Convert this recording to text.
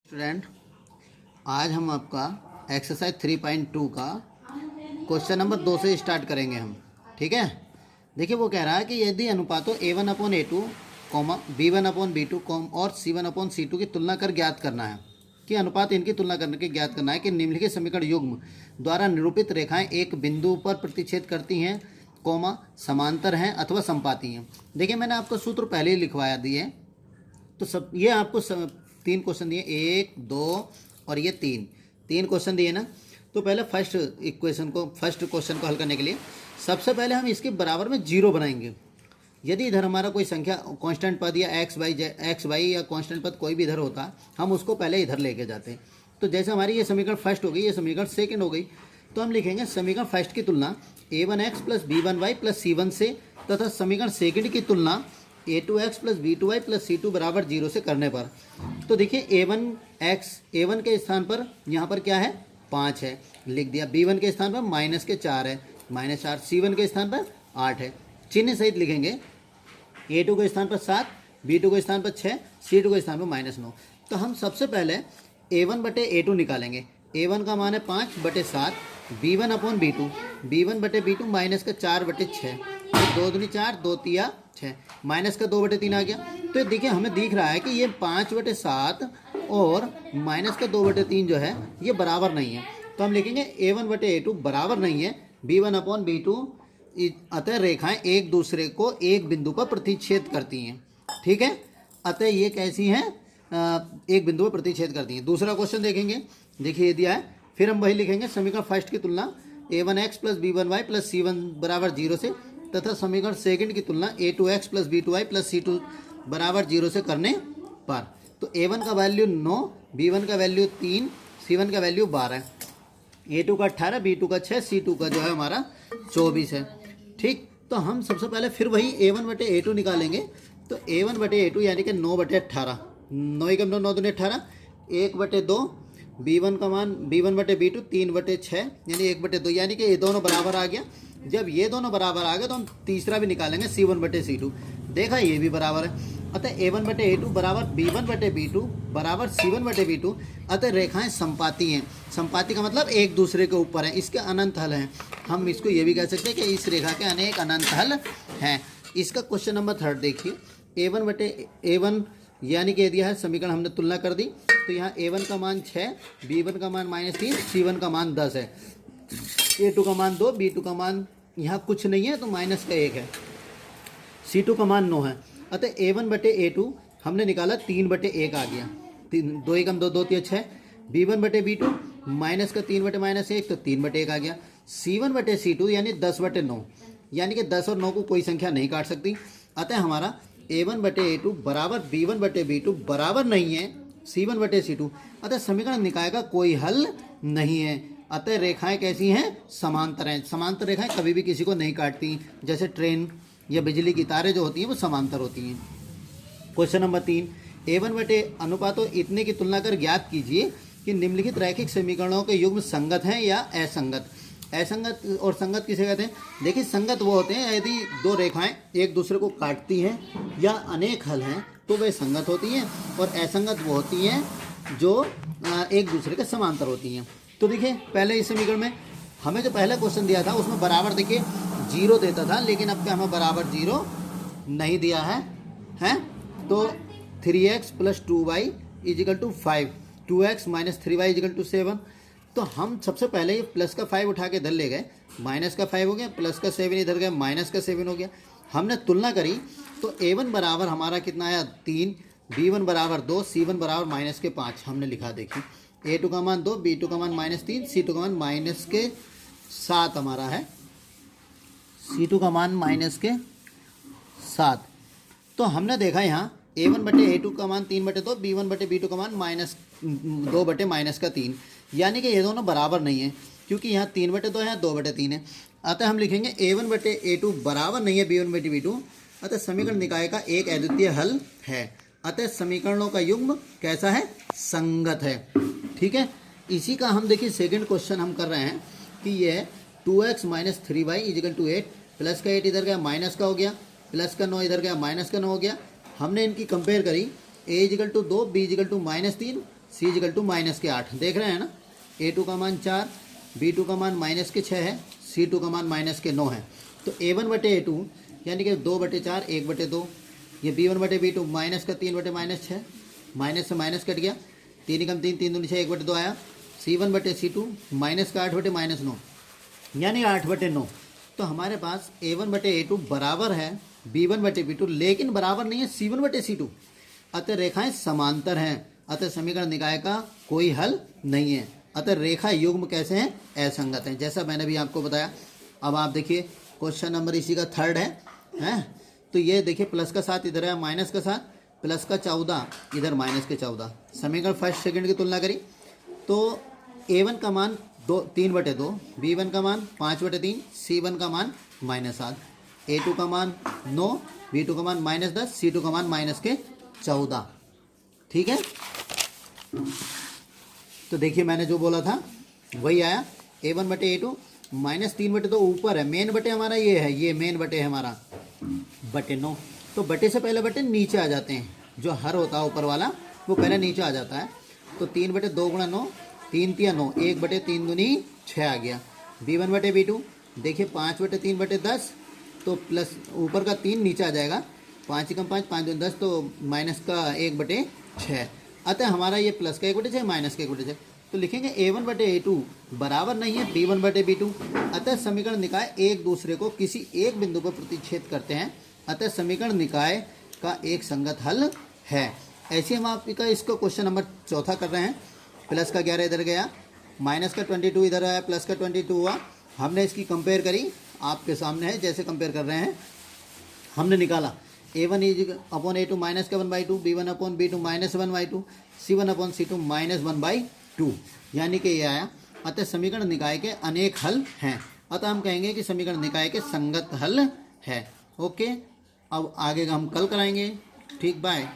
Student, आज हम आपका एक्सरसाइज 3.2 का क्वेश्चन नंबर 2 से स्टार्ट करेंगे हम। ठीक है, देखिए वो कह रहा है कि यदि अनुपातों A1/A2, B1/B2 और C1/C2 की तुलना कर ज्ञात करना है कि अनुपात इनकी तुलना करके ज्ञात करना है कि निम्नलिखित समीकरण युग्म द्वारा निरूपित रेखाएं एक बिंदु पर प्रतिच्छेद करती हैं, समांतर हैं अथवा समपाती हैं। देखिए मैंने आपको सूत्र पहले ही लिखवाया दिए, तो सब ये आपको तीन क्वेश्चन दिए, 1, 2 और ये तीन क्वेश्चन दिए ना। तो पहले फर्स्ट क्वेश्चन को हल करने के लिए सबसे पहले हम इसके बराबर में जीरो बनाएंगे। यदि इधर हमारा कोई संख्या कांस्टेंट पद या एक्स वाई या कांस्टेंट पद कोई भी इधर होता, हम उसको पहले इधर लेके जाते हैं। तो जैसे हमारी ये समीकरण फर्स्ट हो गई, ये समीकरण सेकंड हो गई, तो हम लिखेंगे समीकरण फर्स्ट की तुलना a1x plus b1y plus c1 से तथा समीकरण सेकंड की तुलना a2x plus b2y plus c2 बराबर 0 से करने पर। तो देखिए a1 के स्थान पर यहाँ पर क्या है, 5 है, लिख दिया। b1 के स्थान पर माइनस के 4 है, -4। c1 के स्थान पर 8 है, चिन्ह सहित लिखेंगे। a2 के स्थान पर 7, b2 के स्थान पर 6, c2 के स्थान पर -9। तो हम सबसे पहले a1/a2 निकालेंगे। a1 का मान है 5/7, b1/b2 माइनस का 4/6, 2 दूनी 4, 2 तिया 6, माइनस का 2/3 आ गया। तो देखिए हमें दिख रहा है कि ये 5/7 और माइनस का 2/3 जो है ये बराबर नहीं है। तो हम लिखेंगे a1/a2 बराबर नहीं है b1/b2, अतः रेखाएं एक दूसरे को एक बिंदु पर प्रतिच्छेद करती हैं। ठीक है, अतः ये कैसी हैं, एक बिंदु पर प्रतिच्छेद करती हैं। दूसरा क्वेश्चन देखेंगे, देखिए ये दिया है, फिर हम वही लिखेंगे समीकरण फर्स्ट की तुलना a1x plus b1y plus c1 बराबर 0 से तथा समीकरण सेकंड की तुलना a2x plus b2y plus c2 बराबर 0 से करने पर। तो a1 का वैल्यू 9, b1 का वैल्यू 3, c1 का वैल्यू 12, a2 का 18, b2 का 6, c2 का जो है हमारा 24 है। ठीक, तो हम सबसे पहले फिर वही a1/a2 निकालेंगे। तो a1/a2 यानी कि 9/18, 9 × 9 = 18, 1/2, b1 का मान b1/b2 3/6 यानी 1/2, यानी कि ये दोनों बराबर आ गया। जब ये दोनों बराबर आ गए तो हम तीसरा भी निकालेंगे c1/c2। देखा ये भी बराबर है, अतः a1/a2 बराबर b1/b2 बराबर c1/b2, अतः रेखाएं संपाती हैं। संपाती का मतलब एक दूसरे के ऊपर है, इसके अनंत हल हैं। हम इसको ये भी कह सकते हैं कि इस रेखा के अनेक अनंत हल हैं। इसका क्वेश्चन नंबर 3 देखिए, a1 यानी कि दिया है समीकरण हमने तुलना कर दी। तो यहाँ a1 का मान 6, b1 का मान -3, c1 का मान 10 है, a2 का मान 2, b2 का मान यहाँ कुछ नहीं है तो माइनस का 1 है, c2 का मान 9 है। अतः a1/a2 हमने निकाला 3/1 आ गया, 2 × 2 = 2 × 6, b1/b2 माइनस का 3/-1 तो 3/1 आ गया, c1/c2 यानी 10/9, यानी कि 10 और 9 को कोई संख्या नहीं काट सकती। अतः हमारा a1/a2 बराबर b1/b2 बराबर नहीं है c1/c2, अतः समीकरण निकाय का कोई हल नहीं है। अतः रेखाएं कैसी हैं, समांतर हैं। समांतर रेखाएं कभी भी किसी को नहीं काटती, जैसे ट्रेन या बिजली की तारें जो होती हैं वो समांतर होती हैं। क्वेश्चन नंबर 3, a1/a अनुपातों इतने की तुलना कर ज्ञात कीजिए कि निम्नलिखित रैखिक समीकरणों के युग्म संगत हैं या असंगत। असंगत और संगत किसे कहते हैं? देखिए संगत वो होते हैं यदि दो रेखाएं एक दूसरे को काटती हैं या अनेक हल हैं तो वे संगत होती हैं, और असंगत वो होती हैं जो एक दूसरे के समांतर होती हैं। तो देखिए पहले इस समीकरण में हमें जो पहला क्वेश्चन दिया था उसमें बराबर देखिए 0 देता था, लेकिन अब क्या हमें बराबर 0 नहीं दिया है। तो 3x + 2y = 5, 2x - 3y = 7। तो हम सबसे पहले ये प्लस का 5 उठा के इधर ले गए, माइनस का 5 हो गया, प्लस का 7 इधर गया, माइनस का 7 हो गया। हमने तुलना करी तो a1 बराबर हमारा कितना आया, 3, b1 बराबर 2, c1 बराबर -5 हमने लिखा। देखिए a2 का मान 2, b2 का मान -3, c2 का मान -7 हमारा है, c2 का मान -7। तो हमने देखा यहाँ a1/a2 का मान 3/2, b1/b2 का मान -2/-3, यानी कि ये दोनों बराबर नहीं है, क्योंकि यहाँ 3/2 है, 2/3 है। अतः हम लिखेंगे a1/a2 बराबर नहीं है b1/b2, अतः समीकरण निकाय का एक अद्वितीय हल है। अतः समीकरणों का युग्म कैसा है, संगत है। ठीक है, इसी का हम देखिए सेकंड क्वेश्चन हम कर रहे हैं कि ये 2x - 3y = 8, प्लस का 8 इधर गया, माइनस का हो गया, प्लस का 9 इधर गया, माइनस का 9 हो गया। हमने इनकी कंपेयर करी, a = 2, b = -3 c equal to minus के 8, देख रहे हैं ना। A2 का मान 4, B2 का मान माइनस के 6 है, C2 का मान माइनस के 9 है। तो A1 बटे A2 यानी कि 2 बटे 4 1 बटे 2, ये B1 बटे B2 माइनस का 3 बटे माइनस 6, माइनस से माइनस कट गया, 3 कम 3 3 दूनी 6 1 बटे 2 आया। C1 बटे C2 माइनस का 8 बटे माइनस 9 यानी 8 बटे 9। तो हमारे पास A1 बटे A2 बराबर है B1 बटे B2, लेकिन बराबर नहीं है C1 बटे C2। अतः रेखाएं समांतर हैं, अतः समीकरण निकाय का कोई हल नहीं है। अतः रेखा युग्म कैसे हैं? असंगत हैं, जैसा मैंने भी आपको बताया। अब आप देखिए क्वेश्चन नंबर इसी का 3rd है। तो ये देखिए प्लस का 7 इधर है, माइनस का 7, प्लस का 14 इधर, माइनस के 14। समीकरण फर्स्ट सेकंड की तुलना करी तो A1 का मान 3 बटे 2, B1 का मान 5 बटे 3, C1 का मान -7, A2 का मान 9, B2 का मान -10, C2 का मान माइनस के 14। ठीक है, तो देखिए मैंने जो बोला था वही आया। A1 बटे A2 -3 बटे 2 ऊपर है, मेन बटे हमारा ये है, ये मेन बटे है हमारा बटे 9। तो बटे से पहले बटे नीचे आ जाते हैं, जो हर होता है ऊपर वाला वो पहले नीचे आ जाता है। तो 3 बटे 2 गुणा 9, 3 3 9, 1 बटे 3 दूनी 6 आ गया। B1 बटे B2 देखिए 5 बटे 3 बटे 10, तो प्लस ऊपर का 3 नीचे आ जाएगा, 5 कम 5 5 दूनी 10, तो माइनस का 1 बटे 6। अतः हमारा ये प्लस का 1 बटे 6 माइनस का 1 बटे 6। तो लिखेंगे A1 बटे A2 बराबर नहीं है B1 बटे B2। अतः समीकरण निकाय एक दूसरे को किसी एक बिंदु पर प्रतिच्छेद करते हैं, अतः समीकरण निकाय का एक संगत हल है। ऐसे हम आपका इसको क्वेश्चन नंबर 4 कर रहे हैं। प्लस का 11 इधर गया, माइनस का 22 इधर आया, प्लस का 22 हुआ। हमने इसकी कंपेयर करी, आपके सामने है जैसे कंपेयर कर रहे हैं। हमने निकाला A1 अपॉन A2 माइनस का 1/2, B1 upon B2 minus 1/2, C1 upon C2 minus 1/2, यानी कि ये आया। अतः समीकरण निकाय के अनेक हल हैं, अतः हम कहेंगे कि समीकरण निकाय के संगत हल है। ओके, अब आगे का हम कल कराएंगे। ठीक, बाय।